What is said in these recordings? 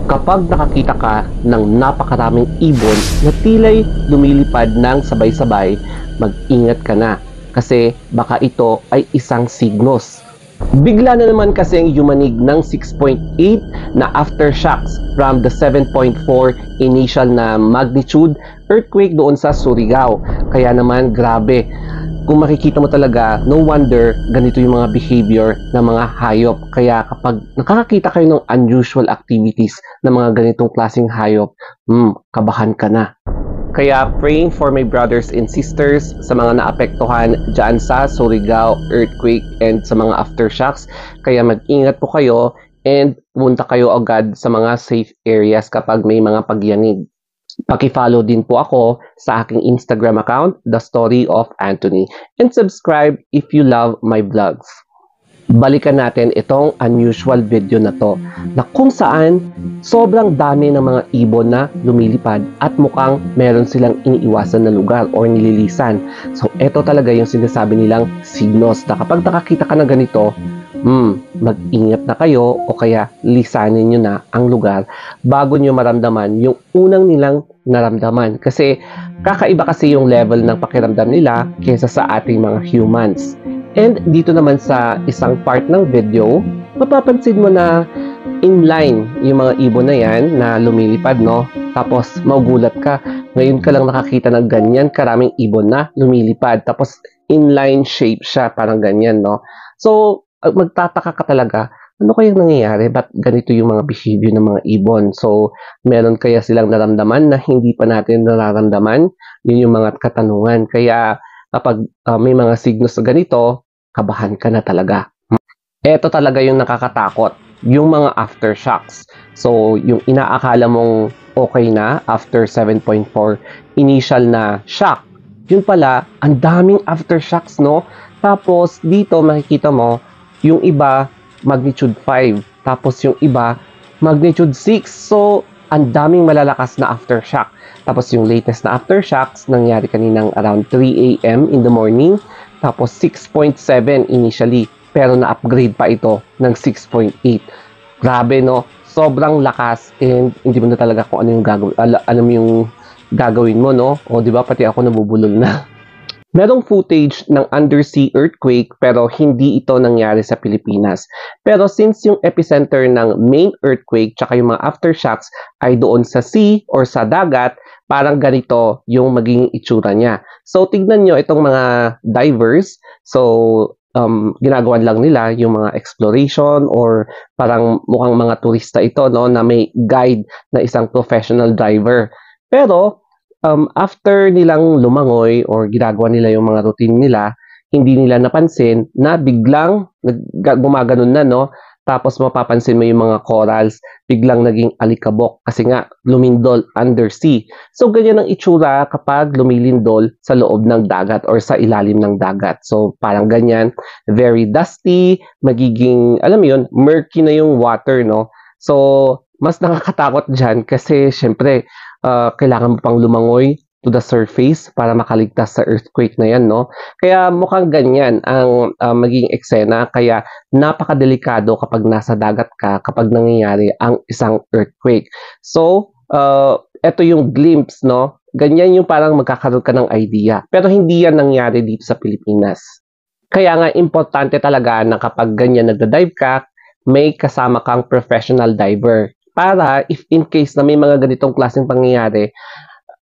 Kapag nakakita ka ng napakaraming ibon na tila'y lumilipad ng sabay-sabay, mag-ingat ka na kasi baka ito ay isang signos. Bigla na naman kasing yumanig ng 6.8 na aftershocks from the 7.4 initial na magnitude earthquake doon sa Surigao. Kaya naman grabe, kung makikita mo talaga, no wonder ganito yung mga behavior ng mga hayop. Kaya kapag nakakakita kayo ng unusual activities ng mga ganitong klaseng hayop, kabahan ka na. Kaya praying for my brothers and sisters sa mga naapektuhan dyan sa Surigao earthquake and sa mga aftershocks. Kaya mag-ingat po kayo and punta kayo agad sa mga safe areas kapag may mga pagyanig. Paki-follow din po ako sa aking Instagram account, The Story of Anthony. And subscribe if you love my vlogs. Balikan natin itong unusual video na to na kung saan sobrang dami ng mga ibon na lumilipad at mukhang meron silang iniiwasan na lugar or nililisan. So ito talaga yung sinasabi nilang signos na kapag nakakita ka ng ganito, mag-ingat na kayo o kaya lisanin nyo na ang lugar bago nyo maramdaman yung unang nilang naramdaman. Kasi kakaiba kasi yung level ng pakiramdam nila kaysa sa ating mga humans. And dito naman sa isang part ng video, mapapansin mo na inline yung mga ibon na yan na lumilipad, no? Tapos magugulat ka, ngayon ka lang nakakita ng ganyan karaming ibon na lumilipad. Tapos inline shape siya, parang ganyan, no? So, magtataka ka talaga, ano kayang nangyayari? Ba't ganito yung mga behavior ng mga ibon? So, meron kaya silang naramdaman na hindi pa natin nararamdaman? Yun yung mga katanungan. Kaya kapag may mga signos na ganito, kabahan ka na talaga. Ito talaga yung nakakatakot, yung mga aftershocks. So, yung inaakala mong okay na after 7.4 initial na shock, yun pala, ang daming aftershocks, no? Tapos, dito makikita mo, yung iba, magnitude 5. Tapos, yung iba, magnitude 6. So, ang daming malalakas na aftershock. Tapos, yung latest na aftershocks, nangyari kaninang around 3 a.m. in the morning. Tapos 6.7 initially, pero na-upgrade pa ito ng 6.8. Grabe, no? Sobrang lakas and hindi mo na talaga kung ano yung gagawin. Alam yung gagawin mo, no? O di ba pati ako nabubulol na. Merong footage ng undersea earthquake pero hindi ito nangyari sa Pilipinas. Pero since yung epicenter ng main earthquake tsaka yung mga aftershocks ay doon sa sea or sa dagat, parang ganito yung magiging itsura niya. So, tignan nyo itong mga divers. So, ginagawa lang nila yung mga exploration or parang mukhang mga turista ito, no, na may guide na isang professional diver. Pero, after nilang lumangoy or ginagawa nila yung mga routine nila, hindi nila napansin na biglang gumaganon na, no? Tapos mapapansin mo yung mga corals, biglang naging alikabok kasi nga lumindol undersea. So ganyan ang itsura kapag lumilindol sa loob ng dagat or sa ilalim ng dagat. So parang ganyan, very dusty, magiging, alam mo yun, murky na yung water, no? So mas nakakatakot dyan kasi syempre, kailangan mo pang lumangoy to the surface para makaligtas sa earthquake na yan, no? Kaya mukhang ganyan ang maging eksena. Kaya napakadelikado kapag nasa dagat ka kapag nangyayari ang isang earthquake. So, ito yung glimpse, no? Ganyan yung parang magkakaroon ka ng idea. Pero hindi yan nangyari dito sa Pilipinas. Kaya nga, importante talaga na kapag ganyan nagda-dive ka, may kasama kang professional diver. Para if in case na may mga ganitong klaseng pangyayari,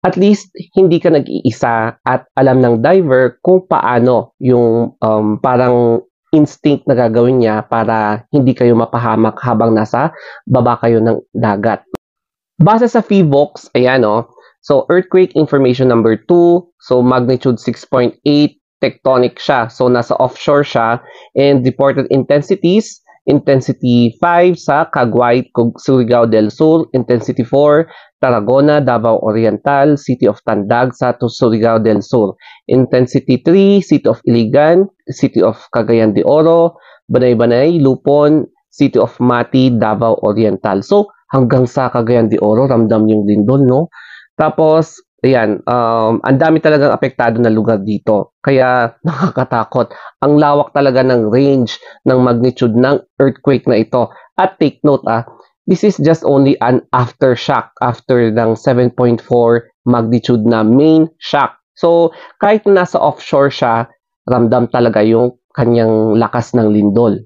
at least hindi ka nag-iisa at alam ng diver kung paano yung parang instinct na gagawin niya para hindi kayo mapahamak habang nasa baba kayo ng dagat. Base sa PHIVOLCS, ayan o. So, earthquake information number 2. So, magnitude 6.8, tectonic siya. So, nasa offshore siya. And reported intensities, intensity 5 sa Caguay, Surigao del Sur, intensity 4, Tarragona, Davao Oriental, City of Tandag sa Surigao del Sur, intensity 3, City of Iligan, City of Cagayan de Oro, Banay-Banay, Lupon, City of Mati, Davao Oriental. So, hanggang sa Cagayan de Oro, ramdam yung lindol, no? Tapos, ayan, ang dami talagang apektado na lugar dito. Kaya nakakatakot. Ang lawak talaga ng range ng magnitude ng earthquake na ito. At take note, this is just only an aftershock after ng 7.4 magnitude na main shock. So, kahit nasa offshore siya, ramdam talaga yung kanyang lakas ng lindol.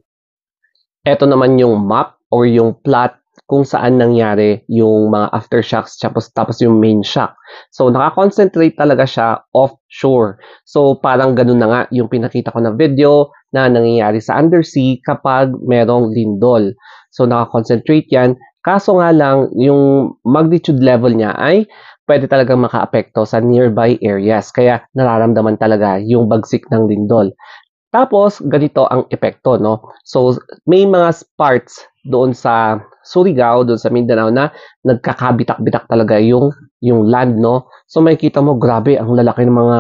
Ito naman yung map or yung plot kung saan nangyari yung mga aftershocks tapos yung main shock. So, nakakoncentrate talaga siya offshore. So, parang ganun na nga yung pinakita ko na video na nangyayari sa undersea kapag merong lindol. So, nakakoncentrate yan. Kaso nga lang, yung magnitude level niya ay pwede talagang makaapekto sa nearby areas. Kaya nararamdaman talaga yung bagsik ng lindol. Tapos, ganito ang epekto, no? So, may mga parts doon sa Surigao, doon sa Mindanao na nagkakabitak-bitak talaga yung land, no? So, makikita mo, grabe, ang lalaki ng mga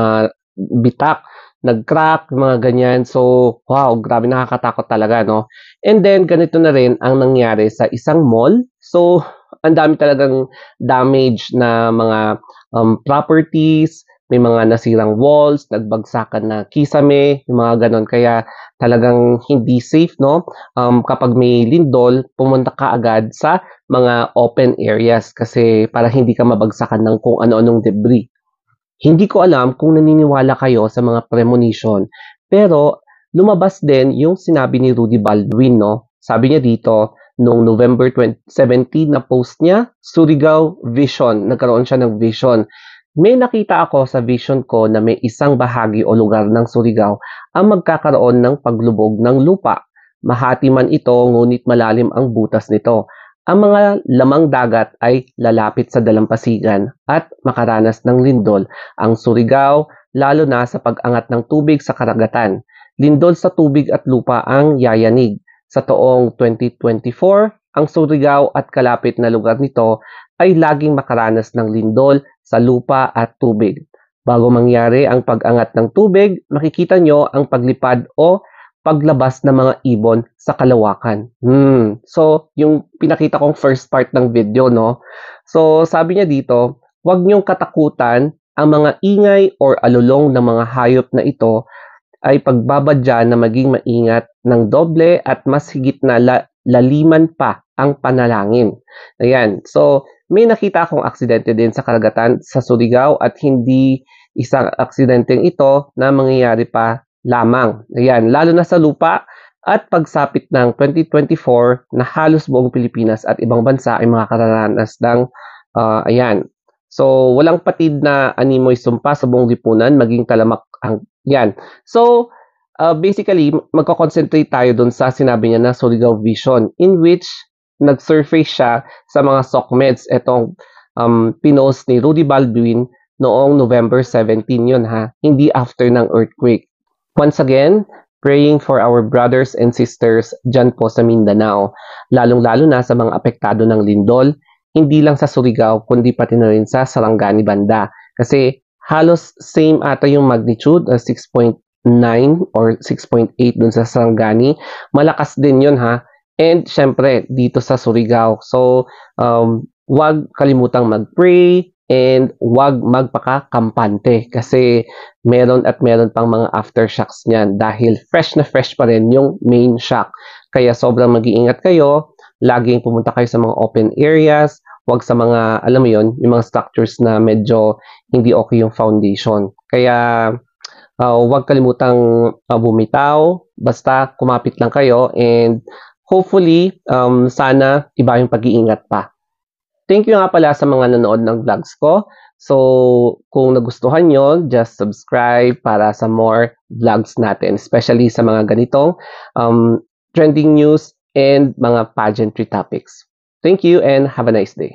bitak, nag-crack, mga ganyan. So, wow, grabe, nakakatakot talaga, no? And then, ganito na rin ang nangyari sa isang mall. So, ang dami talagang damage na mga properties, may mga nasirang walls, nagbagsakan na kisame, yung mga ganon. Kaya talagang hindi safe, no? Kapag may lindol, pumunta ka agad sa mga open areas kasi para hindi ka mabagsakan ng kung ano-anong debris. Hindi ko alam kung naniniwala kayo sa mga premonition, pero lumabas din yung sinabi ni Rudy Baldwin, no? Sabi niya dito, noong November 2017 na post niya, Surigao Vision, nagkaroon siya ng vision. May nakita ako sa vision ko na may isang bahagi o lugar ng Surigao ang magkakaroon ng paglubog ng lupa. Mahati man ito, ngunit malalim ang butas nito. Ang mga lamang dagat ay lalapit sa dalampasigan at makaranas ng lindol. Ang Surigao, lalo na sa pag-angat ng tubig sa karagatan. Lindol sa tubig at lupa ang yayanig. Sa taong 2024, ang Surigao at kalapit na lugar nito ay laging makaranas ng lindol sa lupa at tubig. Bago mangyari ang pag-angat ng tubig, makikita nyo ang paglipad o paglabas ng mga ibon sa kalawakan. So, yung pinakita kong first part ng video, no? So, sabi niya dito, huwag nyong katakutan ang mga ingay or alulong ng mga hayop na ito ay pagbabadya na maging maingat ng doble at mas higit na laliman pa ang panalangin. Ayan. So, may nakita akong aksidente din sa karagatan sa Surigao at hindi isang aksidenteng ito na mangyayari pa lamang. Ayan. Lalo na sa lupa at pagsapit ng 2024 na halos buong Pilipinas at ibang bansa ay makakaranas ng ayan. So, walang patid na animoy sumpa sa buong lipunan, maging talamak ang yan. So, basically, magko-concentrate tayo dun sa sinabi niya na Surigao Vision, in which nag-surface siya sa mga SOCMEDs. Itong pinost ni Rudy Baldwin noong November 17 yun, ha? Hindi after ng earthquake. Once again, praying for our brothers and sisters dyan po sa Mindanao, lalong-lalo na sa mga apektado ng lindol, hindi lang sa Surigao, kundi pati na rin sa Sarangani banda. Kasi halos same ata yung magnitude, 6.9 or 6.8 dun sa Sarangani. Malakas din yun, ha? And syempre, dito sa Surigao. So, wag kalimutang mag-pray and wag magpaka-kampante kasi meron at meron pang mga aftershocks niyan dahil fresh na fresh pa rin yung main shock. Kaya sobrang mag-iingat kayo. Laging pumunta kayo sa mga open areas. Wag sa mga, alam mo yon, yung mga structures na medyo hindi okay yung foundation. Kaya, wag kalimutang bumitaw. Basta kumapit lang kayo and hopefully, sana iba yung pag-iingat pa. Thank you nga pala sa mga nanood ng vlogs ko. So, kung nagustuhan nyo, just subscribe para sa more vlogs natin, especially sa mga ganitong trending news and mga pageantry topics. Thank you and have a nice day.